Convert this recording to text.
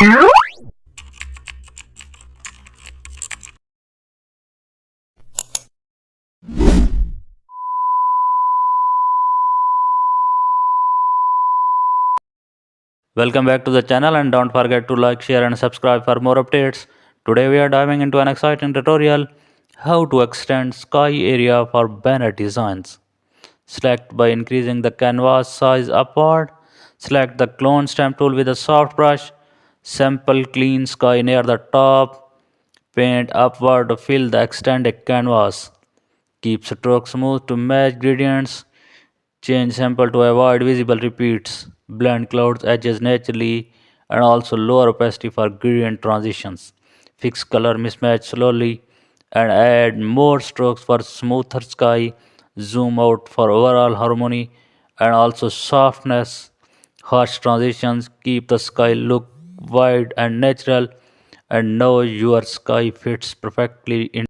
Welcome back to the channel and don't forget to like, share and subscribe for more updates. Today we are diving into an exciting tutorial, how to extend sky area for banner designs. Select by increasing the canvas size upward. Select the clone stamp tool with a soft brush. Sample clean sky near the top. Paint upward to fill the extended canvas. Keep stroke smooth to match gradients. Change sample to avoid visible repeats. Blend clouds edges naturally and also lower opacity for gradient transitions. Fix color mismatch slowly and add more strokes for smoother sky. Zoom out for overall harmony and also softness. Harsh transitions keep the sky look wide and natural, and now your sky fits perfectly in